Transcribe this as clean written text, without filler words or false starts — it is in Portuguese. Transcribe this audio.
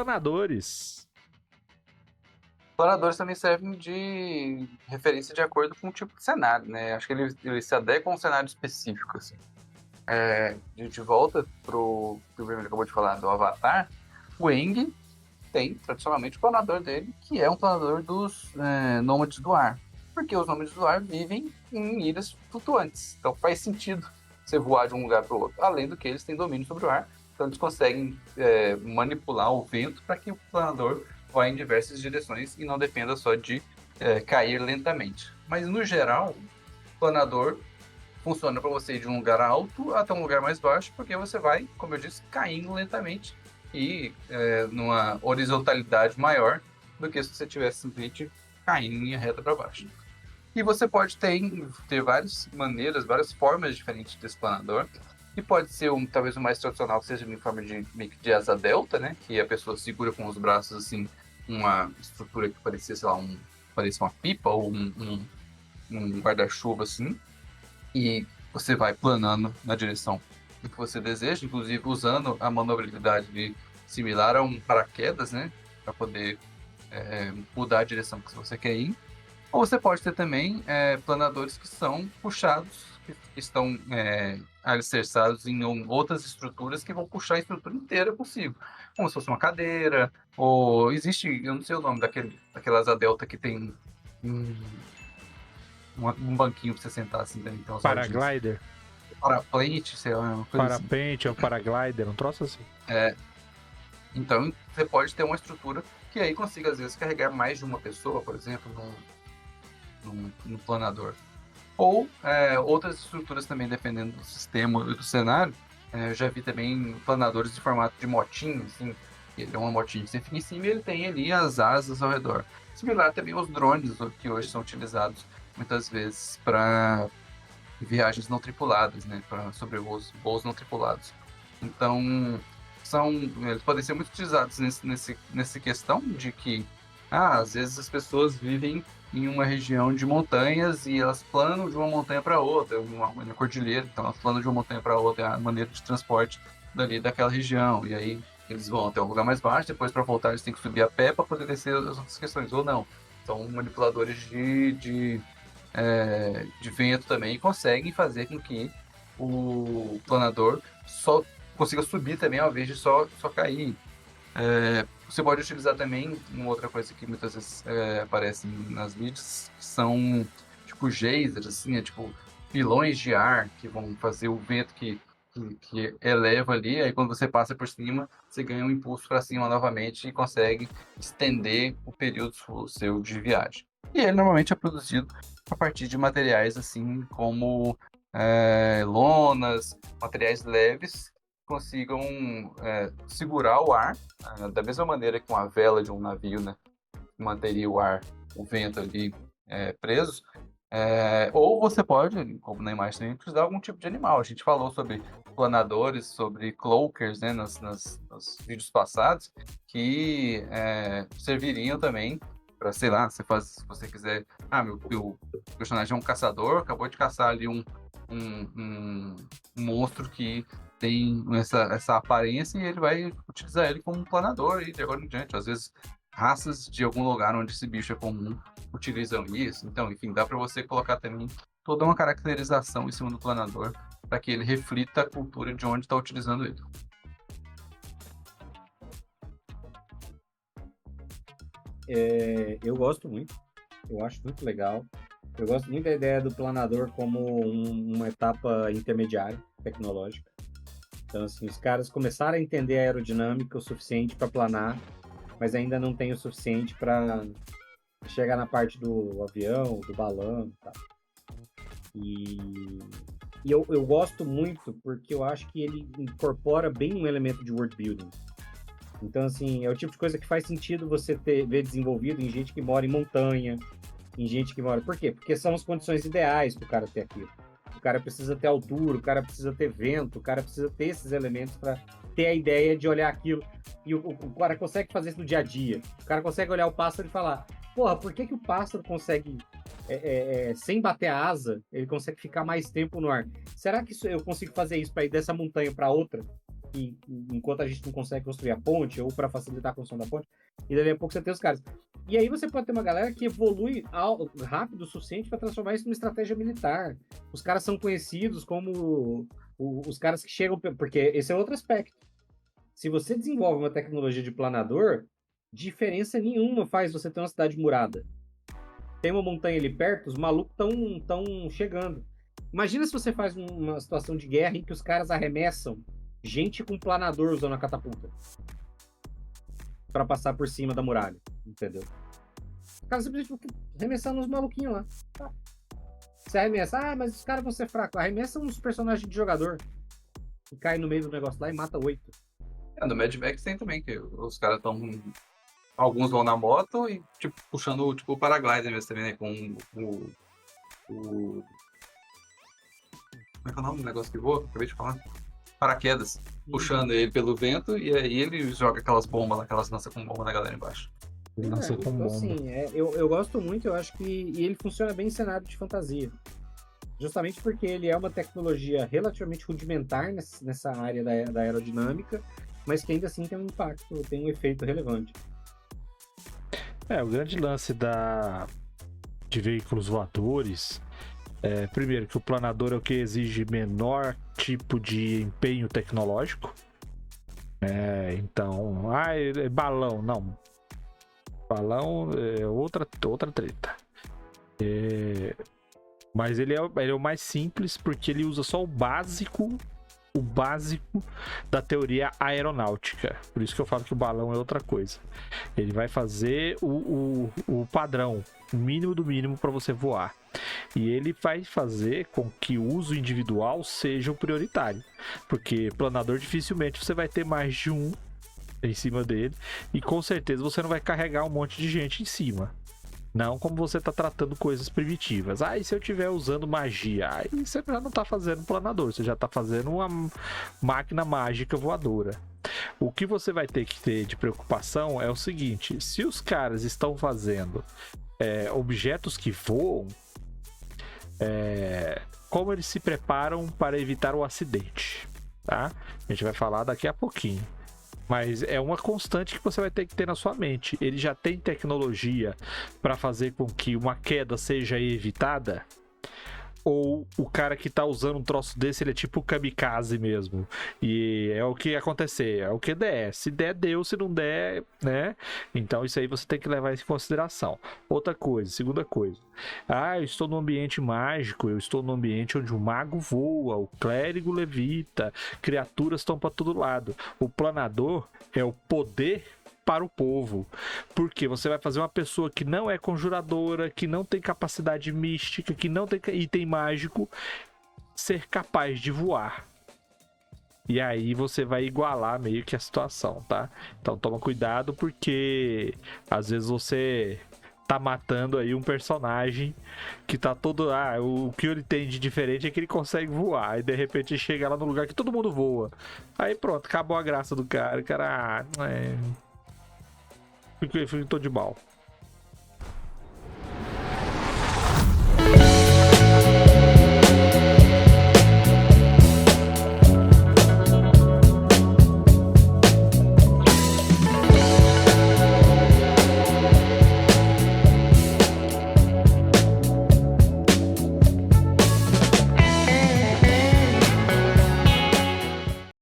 planadores. Planadores também servem de referência de acordo com o tipo de cenário, né? Acho que ele se adequa a um cenário específico, assim. De volta pro que o Vermelho acabou de falar do Avatar, o Aang tem, tradicionalmente, o planador dele, que é um planador dos nômades do ar. Porque os nômades do ar vivem em ilhas flutuantes. Então faz sentido você voar de um lugar para o outro. Além do que eles têm domínio sobre o ar, então eles conseguem manipular o vento para que o planador vá em diversas direções e não dependa só de cair lentamente. Mas, no geral, o planador funciona para você ir de um lugar alto até um lugar mais baixo, porque você vai, como eu disse, caindo lentamente e numa horizontalidade maior do que se você tivesse simplesmente caindo em linha reta para baixo. E você pode ter várias maneiras, várias formas diferentes desse planador. E pode ser talvez o mais tradicional, que seja em forma de asa delta, né? Que a pessoa segura com os braços assim uma estrutura que parecia, sei lá, parecia uma pipa ou um guarda-chuva assim. E você vai planando na direção do que você deseja, inclusive usando a manobrabilidade similar a um paraquedas, né? Para poder mudar a direção que você quer ir. Ou você pode ter também planadores que são puxados, que estão alicerçados em outras estruturas que vão puxar a estrutura inteira consigo. Como se fosse uma cadeira, ou existe, eu não sei o nome daquela asa delta que tem um banquinho para você sentar assim, né? Então, Paraglider. Paraplate, sei lá, uma coisa assim. Parapente, é um paraglider, um troço assim. Então, você pode ter uma estrutura que aí consiga, às vezes, carregar mais de uma pessoa, por exemplo, no planador. Ou outras estruturas também, dependendo do sistema e do cenário. Eu já vi também planadores de formato de motinho, assim. Ele é uma motinha que você fica em cima e ele tem ali as asas ao redor. Similar também aos drones, que hoje são utilizados muitas vezes para viagens não tripuladas, né? Para voos não tripulados. Então, eles podem ser muito utilizados nessa questão de que, às vezes as pessoas vivem em uma região de montanhas e elas planam de uma montanha para outra, uma cordilheira, então elas planam de uma montanha para outra, é a maneira de transporte daquela região. E aí eles vão até um lugar mais baixo, depois para voltar eles têm que subir a pé para poder descer as outras questões, ou não. São manipuladores de vento também conseguem fazer com que o planador só consiga subir também ao invés de só cair. Você pode utilizar também uma outra coisa que muitas vezes aparece nas mídias, que são tipo geysers, assim, tipo pilões de ar que vão fazer o vento que eleva ali, aí quando você passa por cima, você ganha um impulso para cima novamente e consegue estender o período seu de viagem. E ele normalmente é produzido a partir de materiais assim como lonas, materiais leves, consigam segurar o ar, da mesma maneira que uma vela de um navio, né, manteria o vento ali preso. Ou você pode, como na imagem também, utilizar algum tipo de animal. A gente falou sobre planadores, sobre cloakers, né, nos vídeos passados, que serviriam também para, sei lá, se você quiser. Meu personagem é um caçador, acabou de caçar ali um monstro que tem essa aparência e ele vai utilizar ele como um planador e de agora em diante. Às vezes, raças de algum lugar onde esse bicho é comum utilizam isso. Então, enfim, dá para você colocar também toda uma caracterização em cima do planador para que ele reflita a cultura de onde está utilizando ele. Eu gosto muito, eu acho muito legal. Eu gosto muito da ideia do planador como uma etapa intermediária tecnológica. Então, assim, os caras começaram a entender a aerodinâmica o suficiente para planar, mas ainda não tem o suficiente para chegar na parte do avião, do balão e tal. E eu gosto muito porque eu acho que ele incorpora bem um elemento de world building. Então, assim, é o tipo de coisa que faz sentido você ver desenvolvido em gente que mora em montanha, em gente que mora... Por quê? Porque são as condições ideais para o cara ter aquilo. O cara precisa ter altura, o cara precisa ter vento, o cara precisa ter esses elementos para ter a ideia de olhar aquilo. E o cara consegue fazer isso no dia a dia. O cara consegue olhar o pássaro e falar: porra, por que o pássaro consegue, sem bater a asa, ele consegue ficar mais tempo no ar? Será que eu consigo fazer isso para ir dessa montanha para outra? que enquanto a gente não consegue construir a ponte, ou para facilitar a construção da ponte, e dali a pouco você tem os caras. E aí você pode ter uma galera que evolui rápido o suficiente para transformar isso numa estratégia militar. Os caras são conhecidos como os caras que chegam... Porque esse é outro aspecto. Se você desenvolve uma tecnologia de planador, diferença nenhuma faz você ter uma cidade murada. Tem uma montanha ali perto, os malucos estão chegando. Imagina se você faz uma situação de guerra em que os caras arremessam gente com planador usando a catapulta para passar por cima da muralha, entendeu? Os caras simplesmente arremessando uns maluquinhos lá. Tá. Você arremessa, mas os caras vão ser fracos. Arremessa uns personagens de jogador que cai no meio do negócio lá e mata 8. No Mad Max tem também, que os caras estão... Alguns vão na moto e, tipo, puxando, tipo, o paraglider mesmo também, né? Com como é que é o nome do negócio que voa? Acabei de falar. Paraquedas. Puxando ele pelo vento e aí ele joga aquelas bombas lá, aquelas lanças com bomba na galera embaixo. Lança com Então, bomba. assim, eu gosto muito, eu acho que e ele funciona bem em cenário de fantasia. Justamente porque ele é uma tecnologia relativamente rudimentar nessa área da aerodinâmica, mas que ainda assim tem um impacto, tem um efeito relevante. O grande lance de veículos voadores primeiro, que o planador é o que exige menor tipo de empenho tecnológico. Então, é balão. Não. Balão é outra treta. Mas ele é o mais simples porque ele usa só o básico da teoria aeronáutica. Por isso que eu falo que o balão é outra coisa. Ele vai fazer o padrão, o mínimo do mínimo para você voar. E ele vai fazer com que o uso individual seja o prioritário. Porque planador dificilmente você vai ter mais de um em cima dele. E com certeza você não vai carregar um monte de gente em cima. Não como você está tratando coisas primitivas. E se eu estiver usando magia? Aí você já não está fazendo planador, você já está fazendo uma máquina mágica voadora. O que você vai ter que ter de preocupação é o seguinte: se os caras estão fazendo objetos que voam, como eles se preparam para evitar o acidente, tá? A gente vai falar daqui a pouquinho. Mas é uma constante que você vai ter que ter na sua mente. Ele já tem tecnologia para fazer com que uma queda seja evitada? Ou o cara que tá usando um troço desse, ele é tipo kamikaze mesmo? E é o que acontecer, é o que der. Se der, deu. Se não der, né? Então isso aí você tem que levar isso em consideração. Outra coisa, segunda coisa. Eu estou num ambiente mágico, eu estou num ambiente onde o mago voa, o clérigo levita, criaturas estão para todo lado. O planador é o poder para o povo, porque você vai fazer uma pessoa que não é conjuradora, que não tem capacidade mística, que não tem item mágico, ser capaz de voar. E aí você vai igualar meio que a situação, tá? Então toma cuidado, porque às vezes você tá matando aí um personagem que tá todo... o que ele tem de diferente é que ele consegue voar, e de repente chega lá no lugar que todo mundo voa. Aí pronto, acabou a graça do cara. O cara... Fico de mal.